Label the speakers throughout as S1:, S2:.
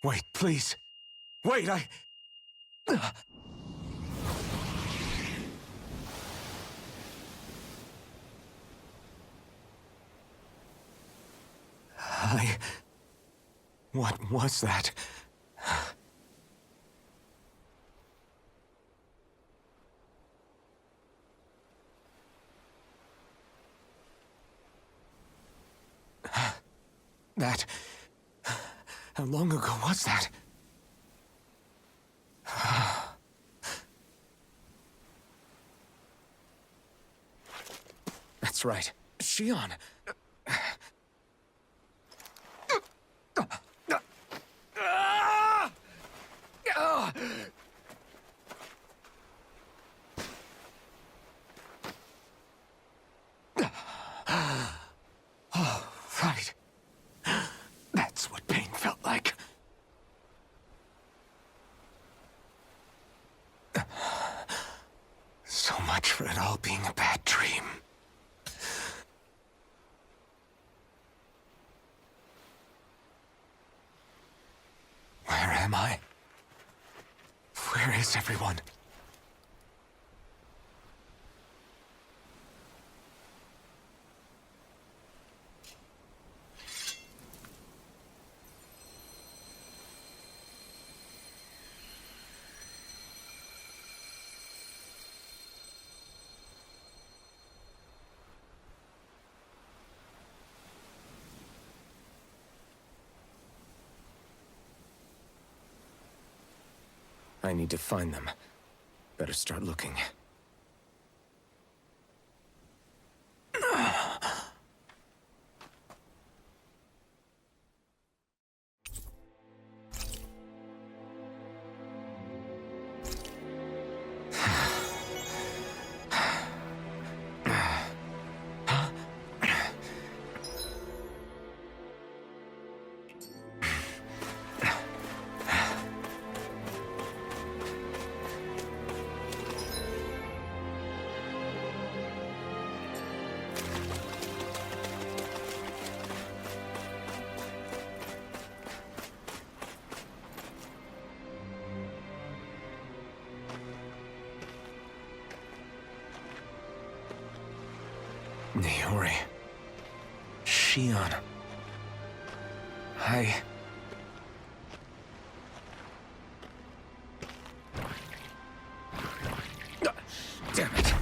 S1: Wait, please. Wait, I... What was that? That... How long ago was that? That's right. Shion. Oh, right. That's what pain felt like. So much for it all being a bad dream. Where am I? Where is everyone? I need to find them. Better start looking. Niori. Shion. Damn it.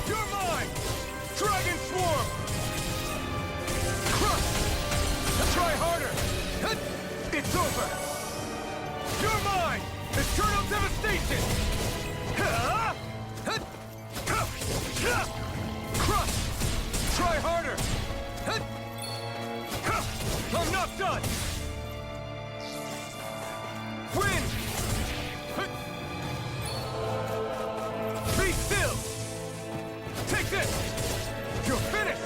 S2: You're mine! Dragon Swarm! Crush! Now try harder! It's over! You're mine! Eternal devastation! Crush! Try harder! I'm not done! Win! Be still! Take this! You're finished!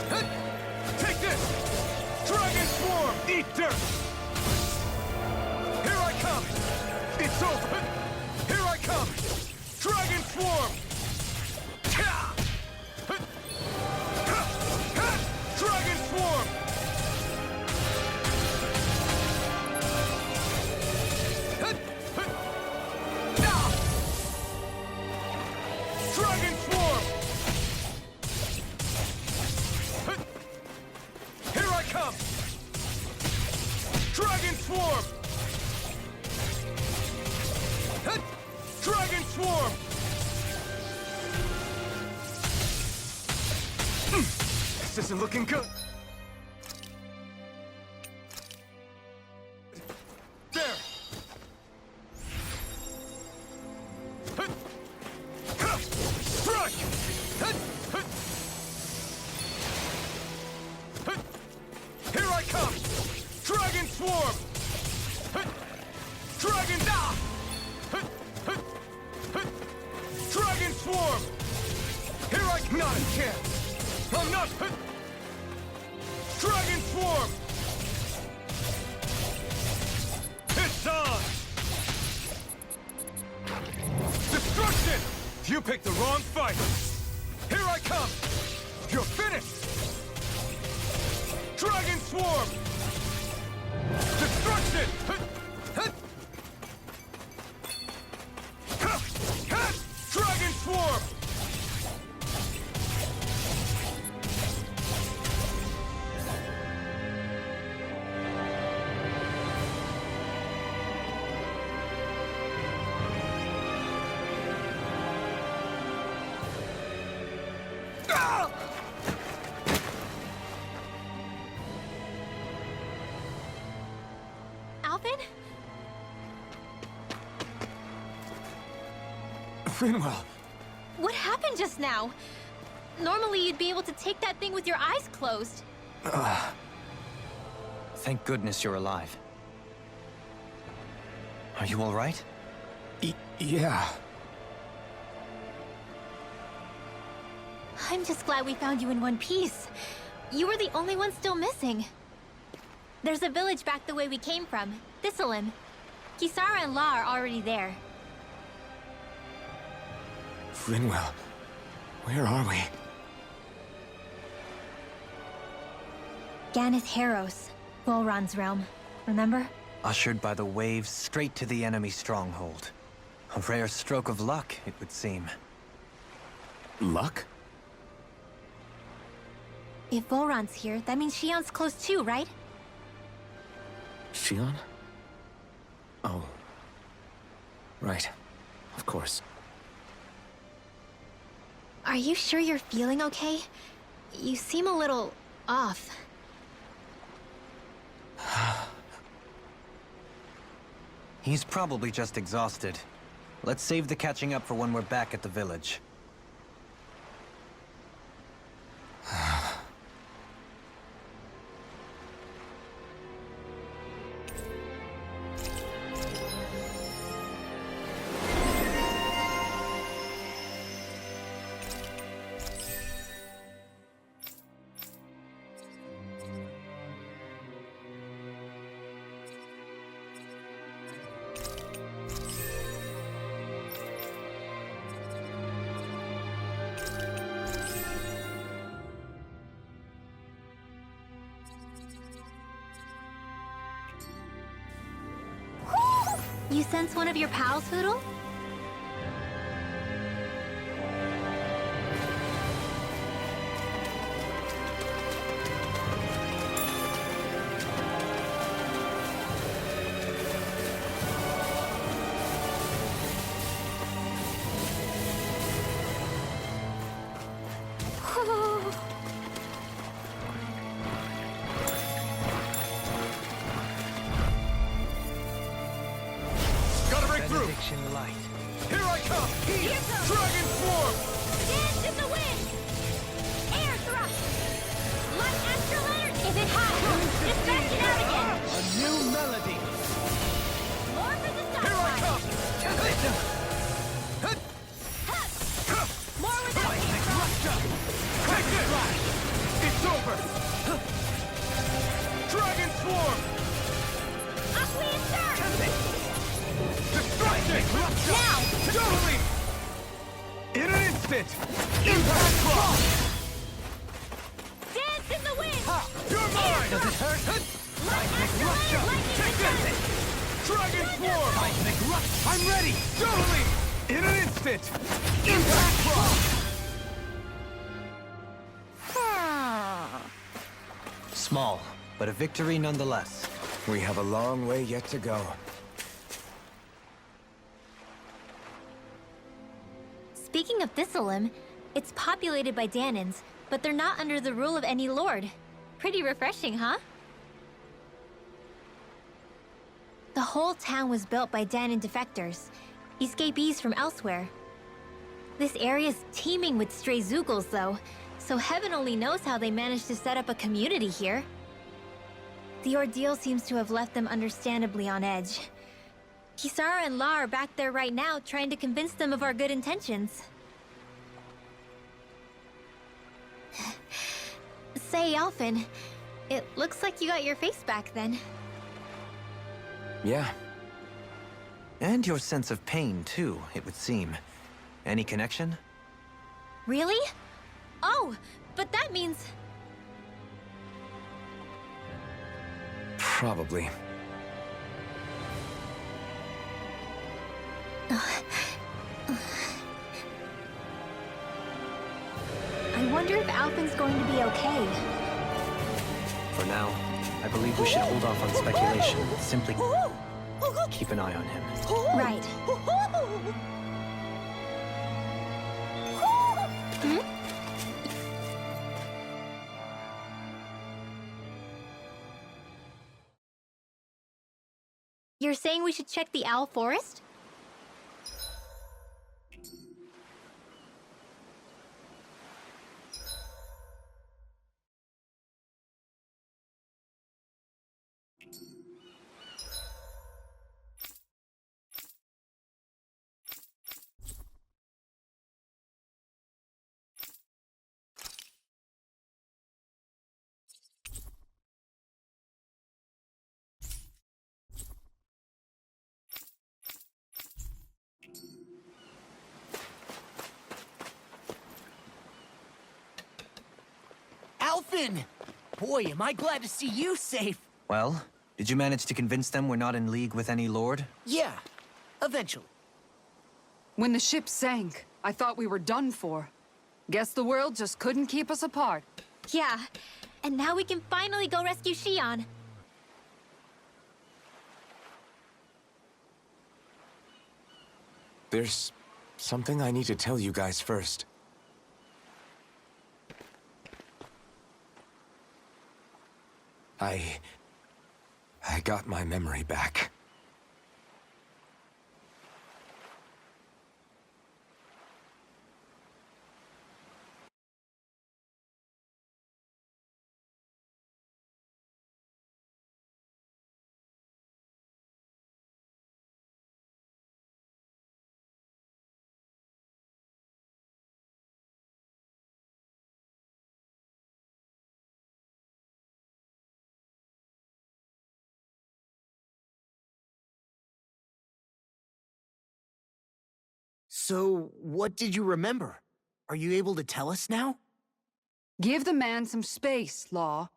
S2: Take this! Dragon Swarm! Eat dirt! Here I come! It's over! Here I come! Dragon Swarm! Dragon Swarm! Dragon Swarm! Here I come! Dragon Swarm! Dragon Swarm! This isn't looking good. There! Strike! Here I come! Dragon Swarm! Dragon... Dragon Swarm! Here I... Not a chance! I'm not... Dragon Swarm! It's on! Destruction! You picked the wrong fight! Here I come! You're finished! Dragon Swarm! Destruction! Dragon Swarm!
S3: Alvin?
S1: Finwell,
S3: What happened just now? Normally you'd be able to take that thing with your eyes closed.
S4: Thank goodness you're alive. Are you all right?
S1: yeah.
S3: I'm just glad we found you in one piece. You were the only one still missing. There's a village back the way we came from, Thistleim. Kisara and La are already there.
S1: Finwell, where are we?
S3: Ganeth Haros, Volron's realm. Remember?
S4: Ushered by the waves straight to the enemy stronghold. A rare stroke of luck, it would seem.
S1: Luck?
S3: If Volron's here, that means Shion's close too, right?
S1: Shion? Oh. Right. Of course.
S3: Are you sure you're feeling okay? You seem a little off.
S4: He's probably just exhausted. Let's save the catching up for when we're back at the village.
S3: You sense one of your pals, Hoodle?
S4: Benediction light.
S2: Here I come!
S3: Here goes!
S2: Dragon Swarm!
S3: Dance in the wind! Air thrust! Light astral energy! Is it hot? Dispatch it out again!
S2: A new melody!
S3: More for the
S2: Here I
S3: stockpile!
S2: come!
S3: More without me!
S2: Take this! It's over! Dragon Swarm!
S3: Up we insert!
S2: Destruction!
S3: Now!
S2: Totally! In an instant! Impact Block!
S3: Dance in the wind!
S2: You're mine!
S3: Does it hurt? Light astral energy! Lightning
S2: Take
S3: defense!
S2: this! Dragon Swarm!
S4: I'm ready!
S2: Totally! In an instant! Impact Block!
S4: Small, but a victory nonetheless.
S1: We have a long way yet to go.
S3: Speaking of Thistleim, it's populated by Danans, but they're not under the rule of any lord. Pretty refreshing, huh? The whole town was built by Danan defectors, escapees from elsewhere. This area's teeming with stray Zoogles, though, so heaven only knows how they managed to set up a community here. The ordeal seems to have left them understandably on edge. Kisara and La are back there right now trying to convince them of our good intentions. Say, Alphen, it looks like you got your face back then.
S1: Yeah.
S4: And your sense of pain, too, it would seem. Any connection?
S3: Really? Oh, But that means...
S1: Probably.
S3: I wonder if Alpin's going to be okay.
S4: For now, I believe we should hold off on speculation. Simply keep an eye on him.
S3: Right. You're saying we should check the owl forest?
S5: Alpin! Boy, am I glad to see you safe.
S4: Well, did you manage to convince them we're not in league with any lord?
S5: Yeah, eventually.
S6: When the ship sank, I thought we were done for. Guess the world just couldn't keep us apart.
S3: Yeah, and now we can finally go rescue Xion.
S1: There's something I need to tell you guys first. I got my memory back.
S5: So, what did you remember? Are you able to tell us now?
S6: Give the man some space, Law.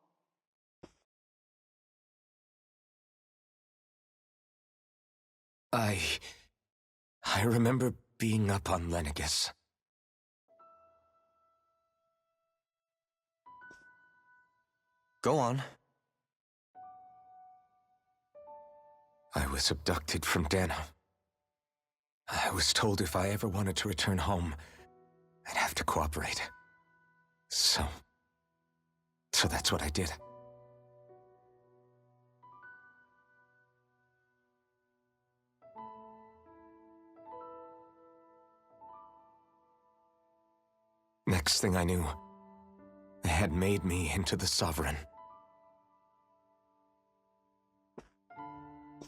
S1: I remember being up on Lenegus.
S4: Go on.
S1: I was abducted from Dahna. I was told if I ever wanted to return home, I'd have to cooperate. So that's what I did. Next thing I knew, they had made me into the Sovereign.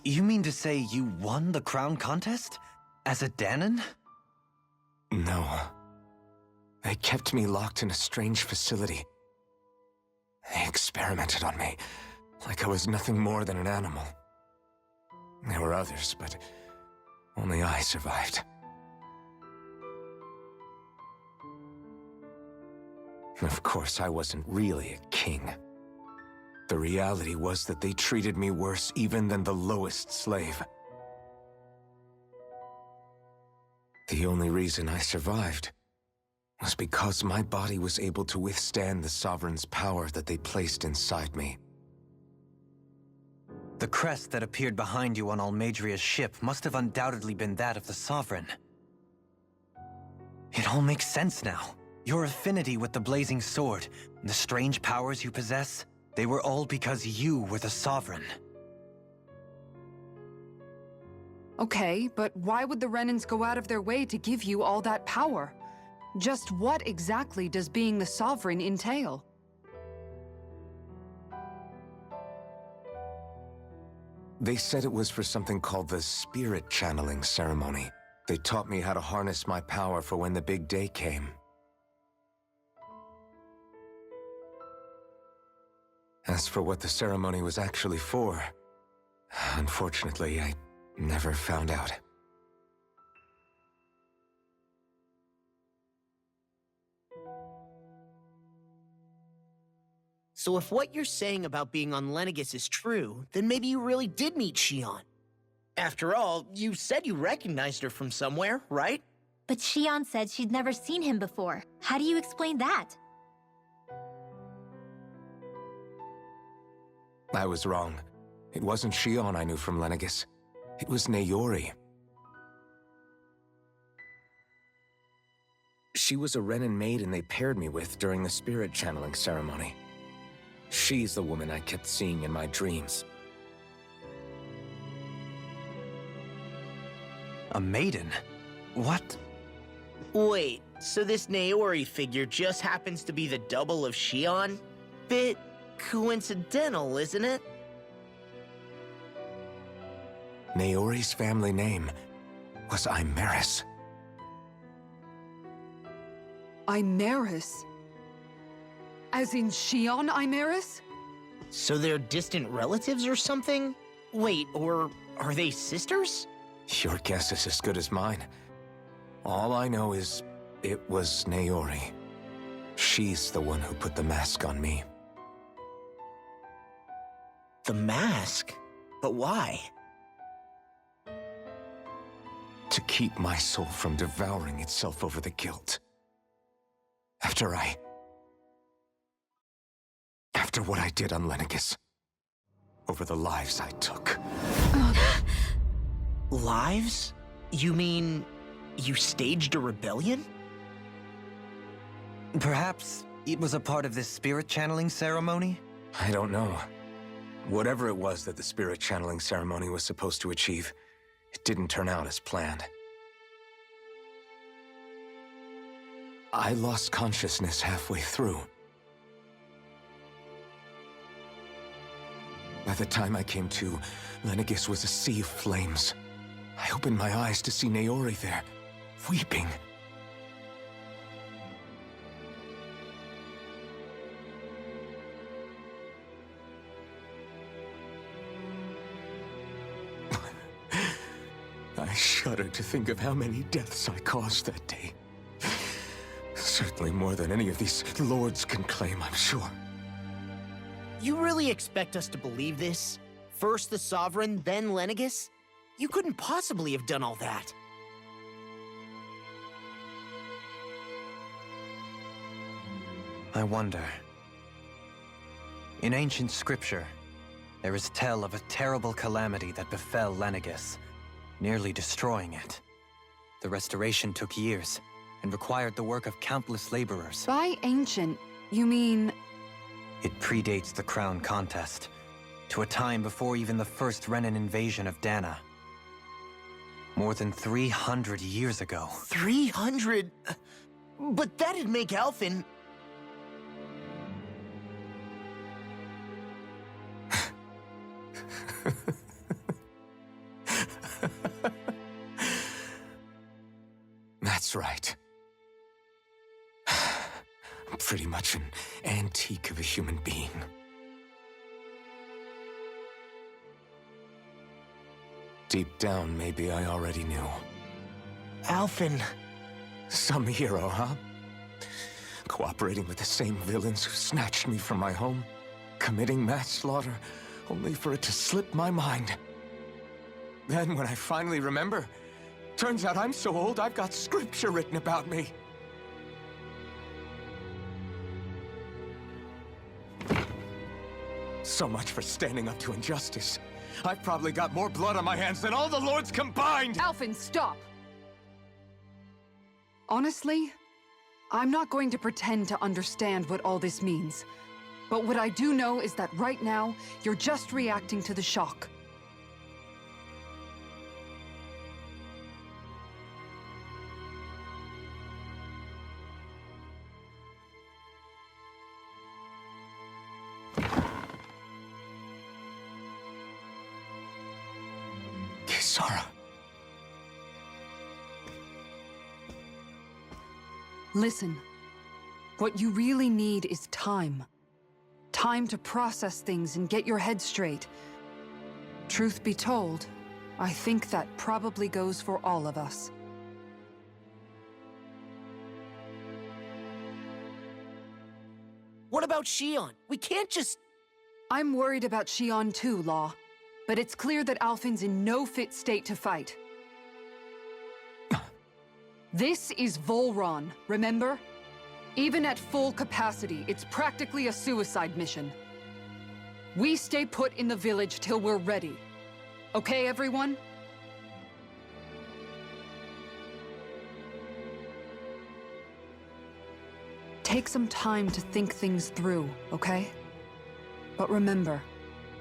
S4: You mean to say you won the crown contest? As a Dahnan?
S1: No. They kept me locked in a strange facility. They experimented on me, like I was nothing more than an animal. There were others, but only I survived. Of course, I wasn't really a king. The reality was that they treated me worse even than the lowest slave. The only reason I survived was because my body was able to withstand the Sovereign's power that they placed inside me.
S4: The crest that appeared behind you on Almadria's ship must have undoubtedly been that of the Sovereign. It all makes sense now. Your affinity with the Blazing Sword, and the strange powers you possess, they were all because you were the Sovereign.
S6: Okay, but why would the Renans go out of their way to give you all that power? Just what exactly does being the Sovereign entail?
S1: They said it was for something called the Spirit Channeling Ceremony. They taught me how to harness my power for when the big day came. As for what the ceremony was actually for, unfortunately, I never found out.
S5: So if what you're saying about being on Lenegis is true, then maybe you really did meet Shion. After all, you said you recognized her from somewhere, right?
S3: But Shion said she'd never seen him before. How do you explain that?
S1: I was wrong. It wasn't Shion I knew from Lenegis. It was Naori. She was a Renin maiden they paired me with during the spirit channeling ceremony. She's the woman I kept seeing in my dreams.
S4: A maiden? What?
S5: Wait, so this Naori figure just happens to be the double of Shion? Bit coincidental, isn't it?
S1: Naori's family name was Imeris.
S6: Imeris? As in Shion Imeris?
S5: So they're distant relatives or something? Wait, or are they sisters?
S1: Your guess is as good as mine. All I know is it was Naori. She's the one who put the mask on me.
S5: The mask? But why?
S1: To keep my soul from devouring itself over the guilt. After what I did on Lenegis. Over the lives I took.
S5: Lives? You mean you staged a rebellion?
S4: Perhaps it was a part of this spirit channeling ceremony?
S1: I don't know. Whatever it was that the spirit channeling ceremony was supposed to achieve, it didn't turn out as planned. I lost consciousness halfway through. By the time I came to, Lenegis was a sea of flames. I opened my eyes to see Naori there, weeping. I shudder to think of how many deaths I caused that day. Certainly more than any of these lords can claim, I'm sure.
S5: You really expect us to believe this? First the Sovereign, then Lenegis? You couldn't possibly have done all that.
S4: I wonder. In ancient scripture, there is tell of a terrible calamity that befell Lenegis, nearly destroying it. The restoration took years, and required the work of countless laborers.
S6: By ancient, you mean...
S4: It predates the crown contest, to a time before even the first Renin invasion of Dahna. More than 300 years ago.
S5: 300? But that'd make Alphen...
S1: That's right. I'm pretty much an antique of a human being. Deep down, maybe I already knew.
S5: Alphen...
S1: Some hero, huh? Cooperating with the same villains who snatched me from my home, committing mass slaughter, only for it to slip my mind. Then, when I finally remember, turns out I'm so old I've got scripture written about me. So much for standing up to injustice. I've probably got more blood on my hands than all the lords combined!
S6: Alphen, stop! Honestly, I'm not going to pretend to understand what all this means. But what I do know is that right now, you're just reacting to the shock.
S1: Kisara.
S6: Listen, what you really need is time. Time to process things and get your head straight. Truth be told, I think that probably goes for all of us.
S5: What about about Shion. We can't just...
S6: I'm worried about Shion too, Law. But it's clear that Alphen's in no fit state to fight. This is Volron, remember? Even at full capacity, it's practically a suicide mission. We stay put in the village till we're ready. Okay, everyone? Take some time to think things through, okay? But remember,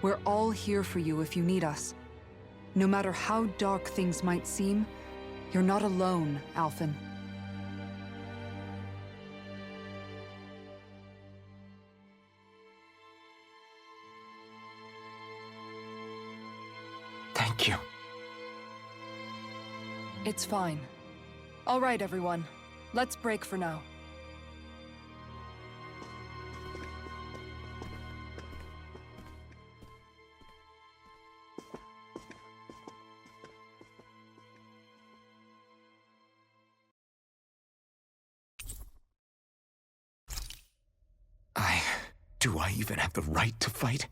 S6: we're all here for you if you need us. No matter how dark things might seem, you're not alone, Alphen.
S1: Thank you.
S6: It's fine. All right, everyone. Let's break for now.
S1: Do I even have the right to fight?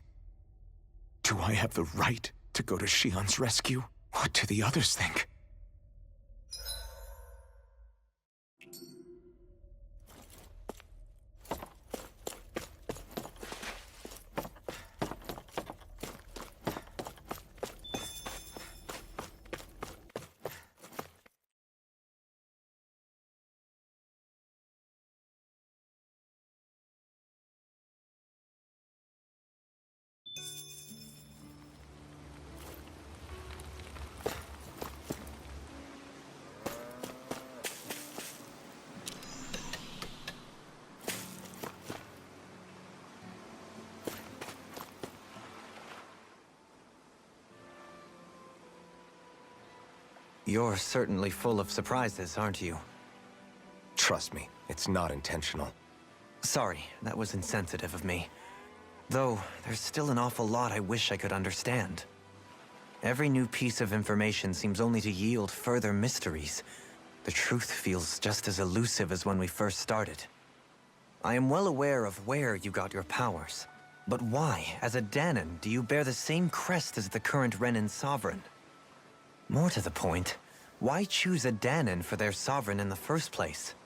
S1: Do I have the right to go to Shion's rescue? What do the others think?
S4: You're certainly full of surprises, aren't you?
S1: Trust me, it's not intentional.
S4: Sorry, that was insensitive of me. Though, there's still an awful lot I wish I could understand. Every new piece of information seems only to yield further mysteries. The truth feels just as elusive as when we first started. I am well aware of where you got your powers. But why, as a Dahnan, do you bear the same crest as the current Renan sovereign? More to the point, why choose a Dahnan for their sovereign in the first place?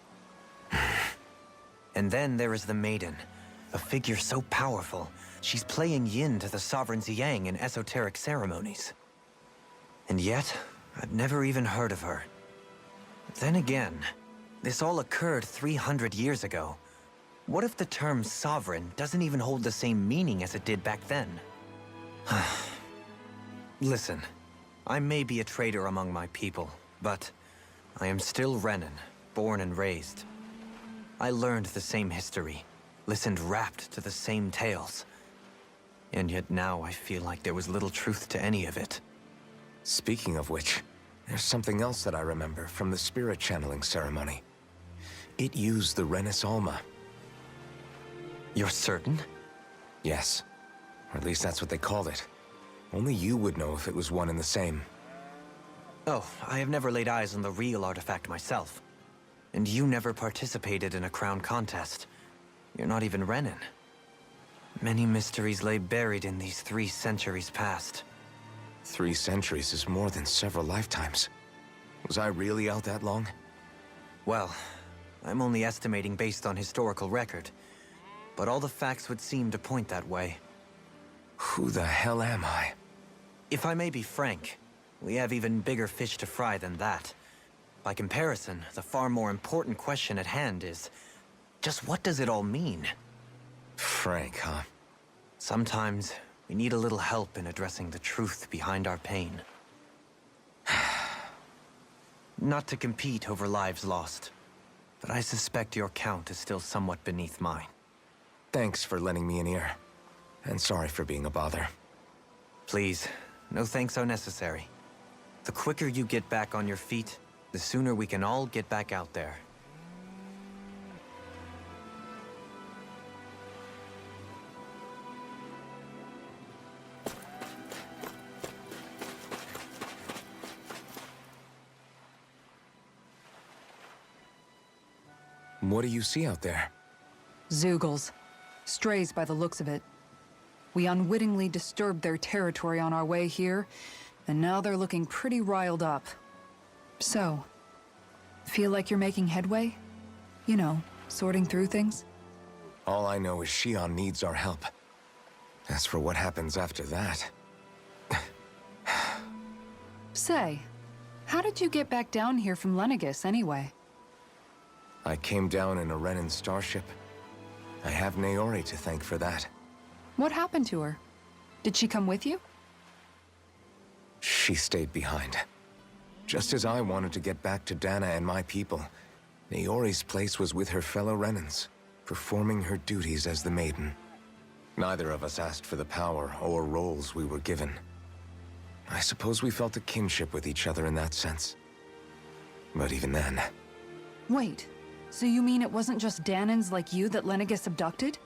S4: And then there is the Maiden, a figure so powerful, she's playing yin to the sovereign's yang in esoteric ceremonies. And yet, I've never even heard of her. Then again, this all occurred 300 years ago. What if the term sovereign doesn't even hold the same meaning as it did back then? Listen. I may be a traitor among my people, but I am still Renan, born and raised. I learned the same history, listened rapt to the same tales. And yet now I feel like there was little truth to any of it.
S1: Speaking of which, there's something else that I remember from the spirit channeling ceremony. It used the Renis Alma.
S4: You're certain?
S1: Yes. Or at least that's what they called it. Only you would know if it was one and the same.
S4: Oh, I have never laid eyes on the real artifact myself. And you never participated in a crown contest. You're not even Renan. Many mysteries lay buried in these 3 centuries past.
S1: 3 centuries is more than several lifetimes. Was I really out that long?
S4: Well, I'm only estimating based on historical record. But all the facts would seem to point that way.
S1: Who the hell am I?
S4: If I may be frank, we have even bigger fish to fry than that. By comparison, the far more important question at hand is, just what does it all mean?
S1: Frank, huh?
S4: Sometimes, we need a little help in addressing the truth behind our pain. Not to compete over lives lost, but I suspect your count is still somewhat beneath mine.
S1: Thanks for lending me an ear. And sorry for being a bother.
S4: Please, no thanks are necessary. The quicker you get back on your feet, the sooner we can all get back out there.
S1: What do you see out there?
S6: Zeugles. Strays by the looks of it. We unwittingly disturbed their territory on our way here, and now they're looking pretty riled up. So, feel like you're making headway? You know, sorting through things?
S1: All I know is Shion needs our help. As for what happens after that...
S6: Say, how did you get back down here from Lenegis, anyway?
S1: I came down in a Renan starship. I have Naori to thank for that.
S6: What happened to her? Did she come with you?
S1: She stayed behind. Just as I wanted to get back to Dahna and my people, Naori's place was with her fellow Renans, performing her duties as the Maiden. Neither of us asked for the power or roles we were given. I suppose we felt a kinship with each other in that sense. But even then...
S6: Wait, so you mean it wasn't just Dahnans like you that Lenegis abducted?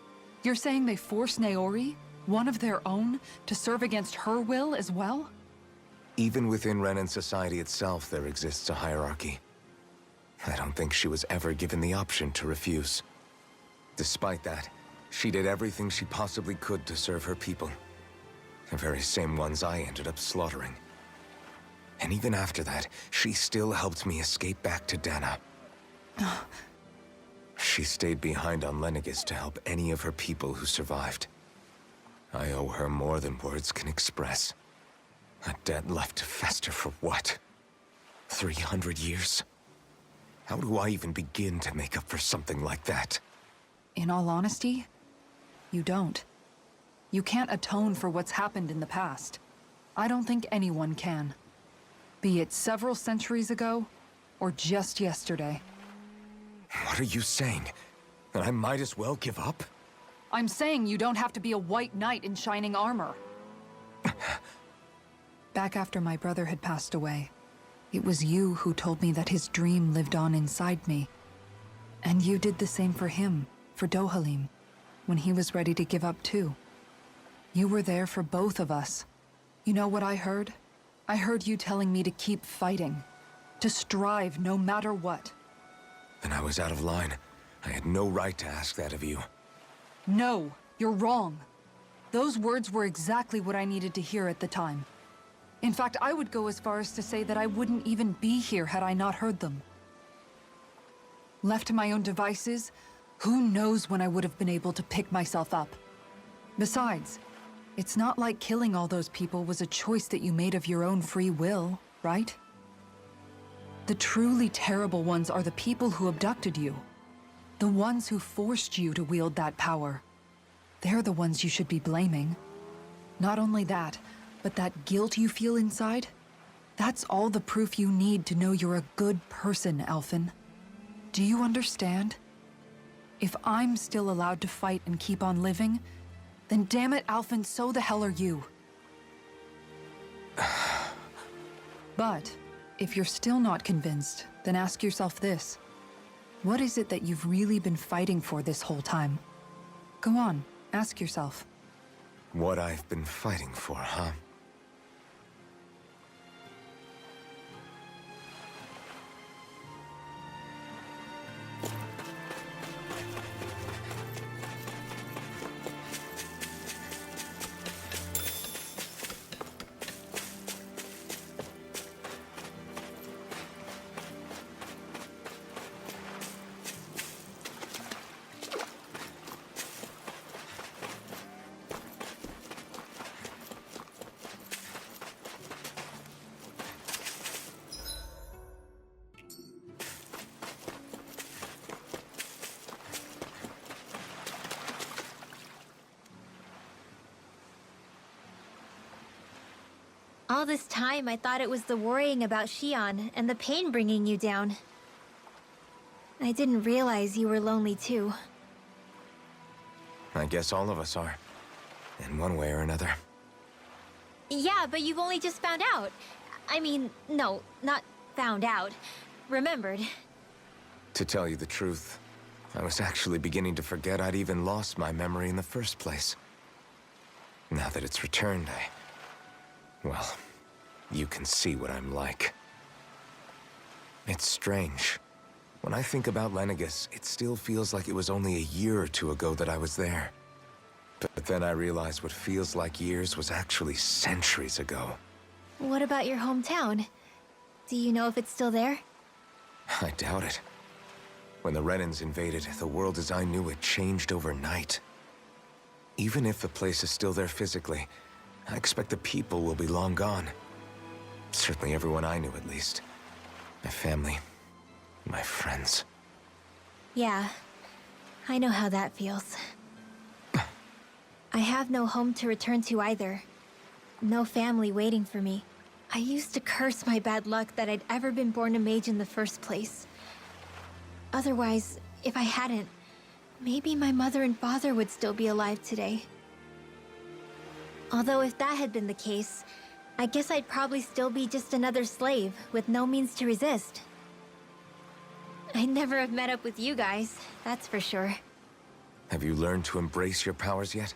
S6: You're saying they forced Naori, one of their own, to serve against her will as well?
S1: Even within Renan society itself, there exists a hierarchy. I don't think she was ever given the option to refuse. Despite that, she did everything she possibly could to serve her people. The very same ones I ended up slaughtering. And even after that, she still helped me escape back to Dahna. She stayed behind on Lenegis to help any of her people who survived. I owe her more than words can express. A debt left to fester for what? 300 years? How do I even begin to make up for something like that?
S6: In all honesty, you don't. You can't atone for what's happened in the past. I don't think anyone can. Be it several centuries ago, or just yesterday.
S1: What are you saying? That I might as well give up?
S6: I'm saying you don't have to be a white knight in shining armor. Back after my brother had passed away, it was you who told me that his dream lived on inside me. And you did the same for him, for Dohalim, when he was ready to give up too. You were there for both of us. You know what I heard? I heard you telling me to keep fighting, to strive no matter what.
S1: Then I was out of line. I had no right to ask that of you.
S6: No, you're wrong. Those words were exactly what I needed to hear at the time. In fact, I would go as far as to say that I wouldn't even be here had I not heard them. Left to my own devices, who knows when I would have been able to pick myself up. Besides, it's not like killing all those people was a choice that you made of your own free will, right? The truly terrible ones are the people who abducted you. The ones who forced you to wield that power. They're the ones you should be blaming. Not only that, but that guilt you feel inside, that's all the proof you need to know you're a good person, Alphen. Do you understand? If I'm still allowed to fight and keep on living, then damn it, Alphen, so the hell are you. But, if you're still not convinced, then ask yourself this. What is it that you've really been fighting for this whole time? Go on, ask yourself.
S1: What I've been fighting for, huh?
S3: All this time, I thought it was the worrying about Shion and the pain bringing you down. I didn't realize you were lonely too.
S1: I guess all of us are. In one way or another.
S3: Yeah, but you've only just found out. I mean, no, not found out. Remembered.
S1: To tell you the truth, I was actually beginning to forget I'd even lost my memory in the first place. Now that it's returned, well, you can see what I'm like. It's strange. When I think about Lenegis, it still feels like it was only a year or two ago that I was there. But then I realized what feels like years was actually centuries ago.
S3: What about your hometown? Do you know if it's still there?
S1: I doubt it. When the Renans invaded, the world as I knew it changed overnight. Even if the place is still there physically, I expect the people will be long gone. Certainly everyone I knew, at least. My family, my friends.
S3: Yeah, I know how that feels. I have no home to return to either. No family waiting for me. I used to curse my bad luck that I'd ever been born a mage in the first place. Otherwise, if I hadn't, maybe my mother and father would still be alive today. Although if that had been the case, I guess I'd probably still be just another slave with no means to resist. I'd never have met up with you guys, that's for sure.
S1: Have you learned to embrace your powers yet?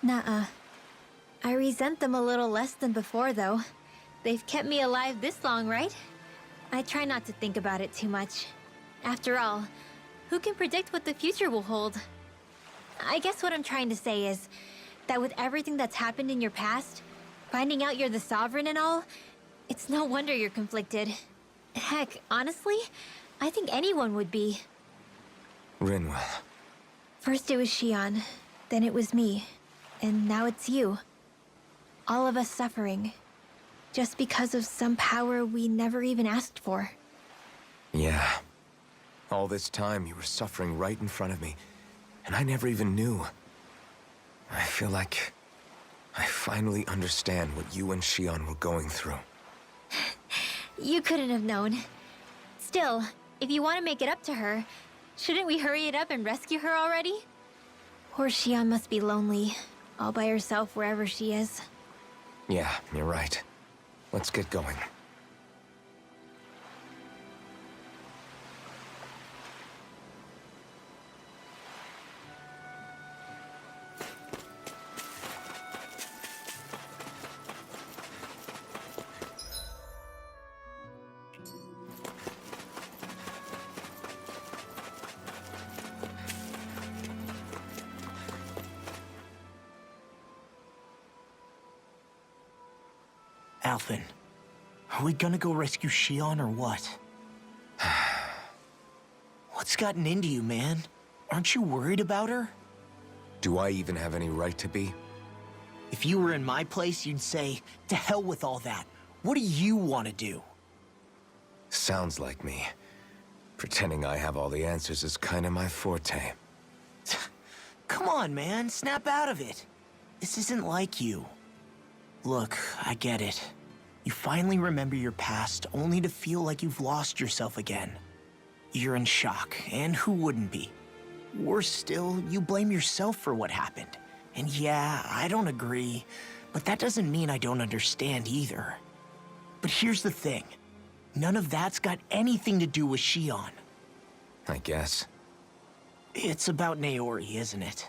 S3: Nuh-uh. I resent them a little less than before, though. They've kept me alive this long, right? I try not to think about it too much. After all, who can predict what the future will hold? I guess what I'm trying to say is that with everything that's happened in your past, finding out you're the Sovereign and all, it's no wonder you're conflicted. Heck, honestly, I think anyone would be.
S1: Rinwell.
S3: First it was Xion, then it was me, and now it's you. All of us suffering, just because of some power we never even asked for.
S1: Yeah. All this time you were suffering right in front of me, and I never even knew. I feel like I finally understand what you and Xion were going through.
S3: You couldn't have known. Still, if you want to make it up to her, shouldn't we hurry it up and rescue her already? Poor Xion must be lonely, all by herself wherever she is.
S1: Yeah, you're right. Let's get going.
S5: Alphen, are we gonna go rescue Xion or what? What's gotten into you, man? Aren't you worried about her?
S1: Do I even have any right to be?
S5: If you were in my place, you'd say, to hell with all that. What do you want to do?
S1: Sounds like me. Pretending I have all the answers is kinda my forte.
S5: Come on, man, snap out of it. This isn't like you. Look, I get it. You finally remember your past, only to feel like you've lost yourself again. You're in shock, and who wouldn't be? Worse still, you blame yourself for what happened. And yeah, I don't agree, but that doesn't mean I don't understand either. But here's the thing. None of that's got anything to do with Xion.
S1: I guess.
S5: It's about Naori, isn't it?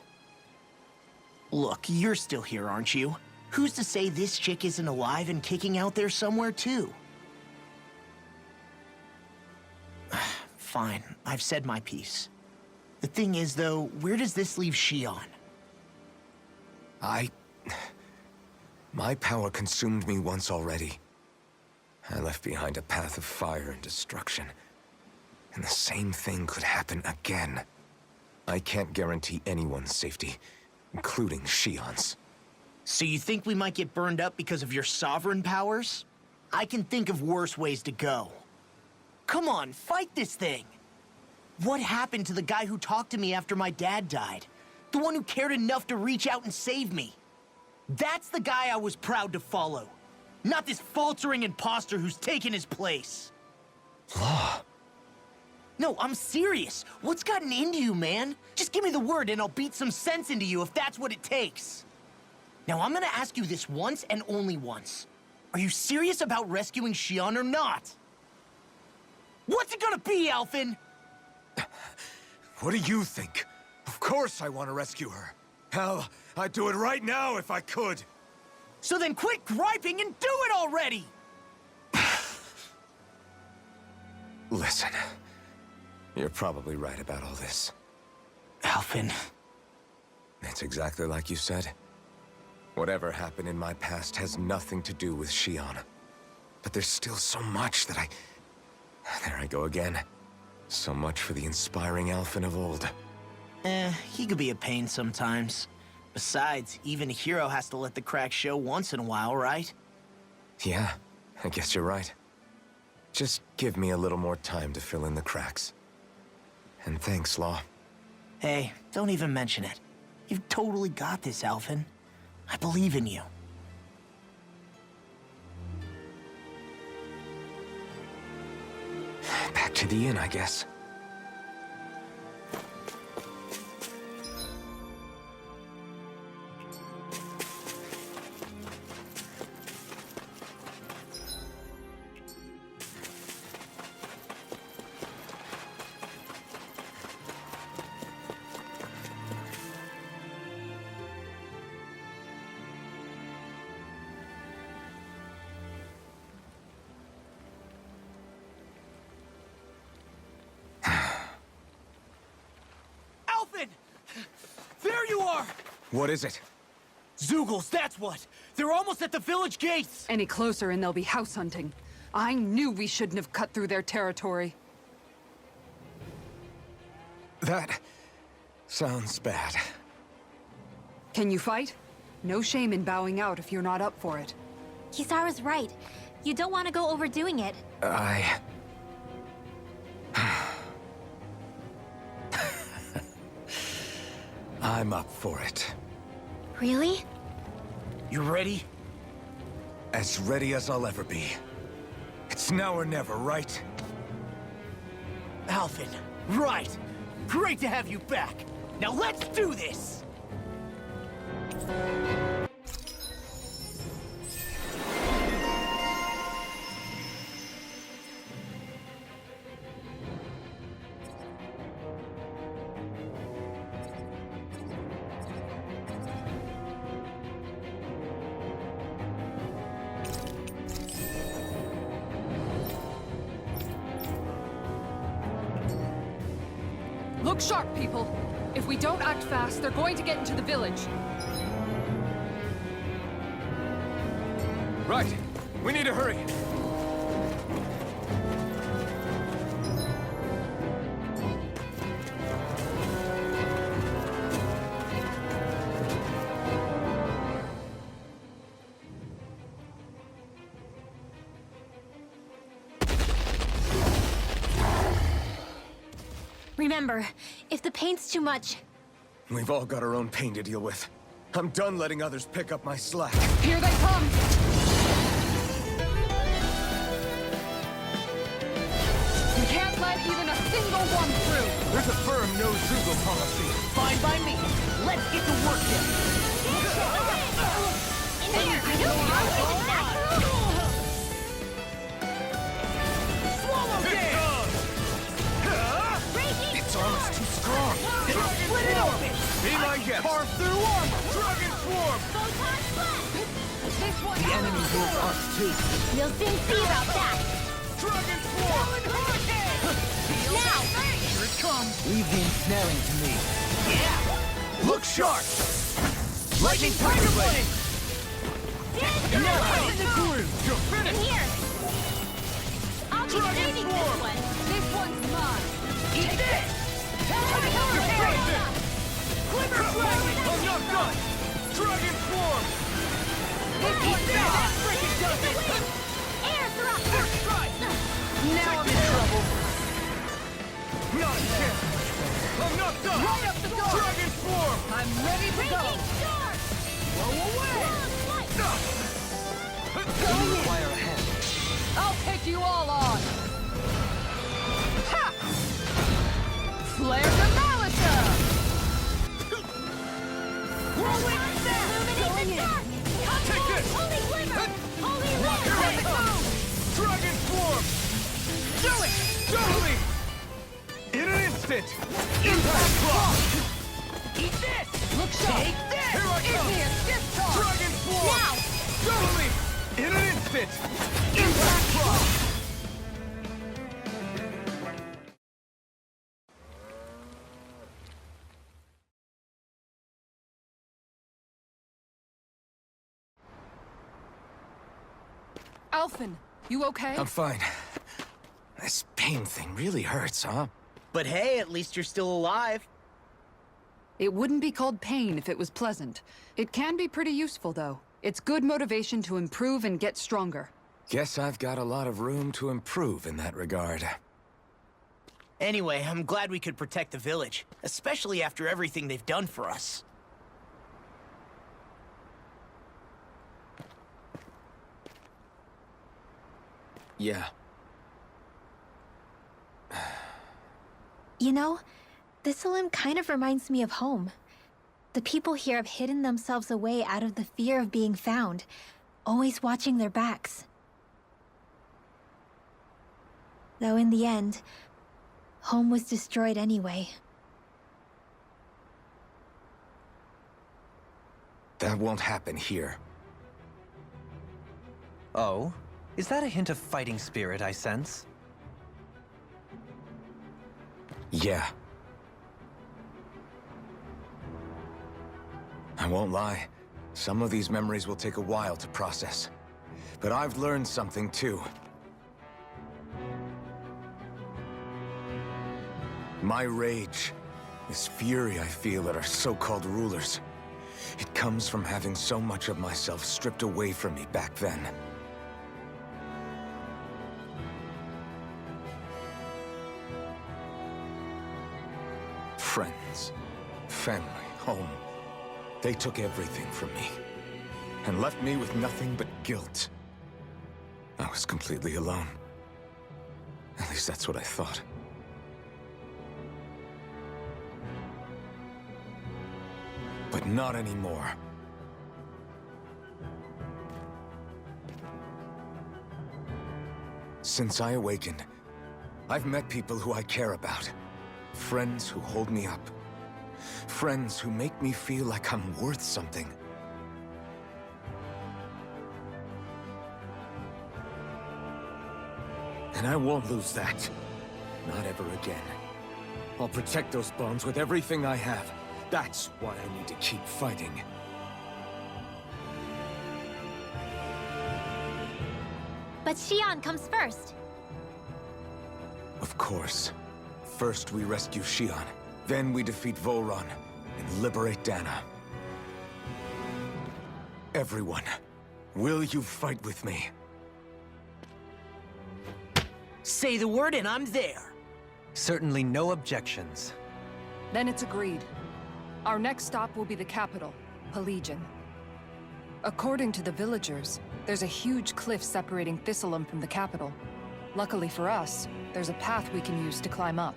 S5: Look, you're still here, aren't you? Who's to say this chick isn't alive and kicking out there somewhere, too? Fine, I've said my piece. The thing is, though, where does this leave Xion?
S1: My power consumed me once already. I left behind a path of fire and destruction. And the same thing could happen again. I can't guarantee anyone's safety, including Xion's.
S5: So you think we might get burned up because of your sovereign powers? I can think of worse ways to go. Come on, fight this thing! What happened to the guy who talked to me after my dad died? The one who cared enough to reach out and save me? That's the guy I was proud to follow. Not this faltering imposter who's taken his place.
S1: Law.
S5: No, I'm serious. What's gotten into you, man? Just give me the word and I'll beat some sense into you if that's what it takes. Now, I'm gonna ask you this once and only once. Are you serious about rescuing Xion or not? What's it gonna be, Alphen?
S1: What do you think? Of course I want to rescue her. Hell, I'd do it right now if I could.
S5: So then quit griping and do it already!
S1: Listen, you're probably right about all this.
S5: Alphen,
S1: It's exactly like you said. Whatever happened in my past has nothing to do with Shion. But there's still so much that There I go again. So much for the inspiring elfin of old.
S5: He could be a pain sometimes. Besides, even a hero has to let the cracks show once in a while, right?
S1: Yeah, I guess you're right. Just give me a little more time to fill in the cracks. And thanks, Law.
S5: Hey, don't even mention it. You've totally got this, Alphen. I believe in you.
S1: Back to the inn, I guess.
S5: There you are!
S1: What is it?
S5: Zeugles, that's what! They're almost at the village gates!
S6: Any closer and they'll be house hunting. I knew we shouldn't have cut through their territory.
S1: That sounds bad.
S6: Can you fight? No shame in bowing out if you're not up for it.
S3: Kisara's right. You don't want to go overdoing it.
S1: I'm up for it.
S3: Really?
S5: You ready?
S1: As ready as I'll ever be. It's now or never, right?
S5: Alphen, right! Great to have you back! Now let's do this!
S6: Look sharp, people. If we don't act fast, they're going to get into the village.
S2: Right. We need to hurry.
S3: Remember, if the pain's too much,
S1: We've all got our own pain to deal with. I'm done letting others pick up my slack.
S6: Here they come! We can't let even a single one through!
S2: There's a firm no Zeugle policy.
S5: Fine by me. Let's get to work then.
S3: in here! I know you!
S5: Swallow down!
S1: Its arm is too strong.
S5: Split it open!
S2: Be my guest.
S5: Carve through armor!
S2: Dragon swarm.
S6: This one!
S5: The enemy will us too.
S3: We'll soon see about that!
S2: Dragon swarm.
S3: Now!
S5: Here it comes. Leave the ensnaring to me. Yeah! Look sharp! Lightning Tiger Blade! Now in the groove!
S2: You're
S3: In
S2: finished.
S3: here! I'll be
S2: Dragon
S3: saving
S2: swarm.
S3: this one!
S6: This one's mine!
S5: Eat this!
S2: I'm not done. Dragon swarm.
S5: Eat that! Freaking does it!
S3: Air thrust!
S2: First strike.
S5: Now I'm in trouble.
S2: Not a chance. I'm not done.
S5: Right up the door!
S2: Dragon swarm.
S5: I'm ready to go!
S3: Breaking start!
S5: Blow away!
S3: Long flight!
S4: You require a hand.
S6: I'll take you all on! Ha! Flare the Malika!
S3: Whirlwind snap! Illuminate the dark! Come
S2: Take
S3: forth,
S2: this.
S3: Holy glimmer! Holy
S2: Here
S3: lamp!
S2: I come. Dragon swarm.
S5: Do it!
S2: Totally. In an instant.
S5: Impact block! Eat this!
S6: Look sharp!
S5: Take this!
S2: Here I come.
S6: Igneous discharge!
S2: Dragon swarm.
S3: Now!
S2: Totally. In an instant.
S5: Impact block!
S6: Alphen, you okay?
S1: I'm fine. This pain thing really hurts, huh?
S5: But hey, at least you're still alive.
S6: It wouldn't be called pain if it was pleasant. It can be pretty useful, though. It's good motivation to improve and get stronger.
S1: Guess I've got a lot of room to improve in that regard.
S5: Anyway, I'm glad we could protect the village, especially after everything they've done for us.
S1: Yeah.
S3: You know, Thistleum kind of reminds me of home. The people here have hidden themselves away out of the fear of being found, always watching their backs. Though in the end, home was destroyed anyway.
S1: That won't happen here.
S4: Oh? Is that a hint of fighting spirit I sense?
S1: Yeah. I won't lie. Some of these memories will take a while to process. But I've learned something too. My rage, this fury I feel at our so-called rulers, it comes from having so much of myself stripped away from me back then. Friends, family, home. They took everything from me, and left me with nothing but guilt. I was completely alone. At least that's what I thought. But not anymore. Since I awakened, I've met people who I care about. Friends who hold me up. Friends who make me feel like I'm worth something. And I won't lose that. Not ever again. I'll protect those bonds with everything I have. That's why I need to keep fighting.
S3: But Xion comes first.
S1: Of course. First we rescue Xion, then we defeat Volron and liberate Dahna. Everyone, will you fight with me?
S5: Say the word and I'm there.
S4: Certainly no objections.
S6: Then it's agreed. Our next stop will be the capital, Pelegion. According to the villagers, there's a huge cliff separating Thistleum from the capital. Luckily for us, there's a path we can use to climb up.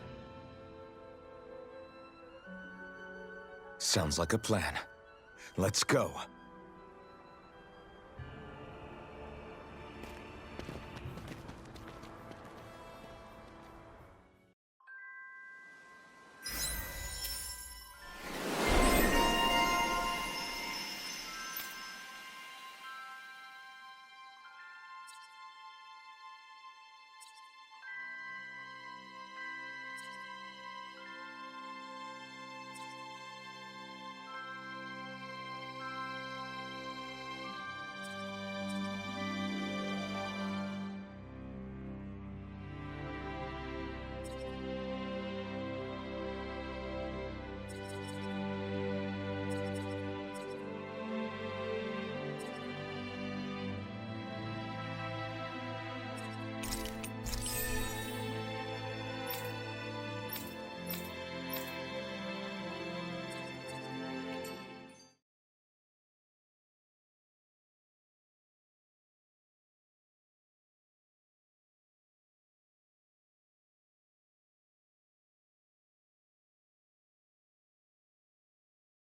S1: Sounds like a plan. Let's go.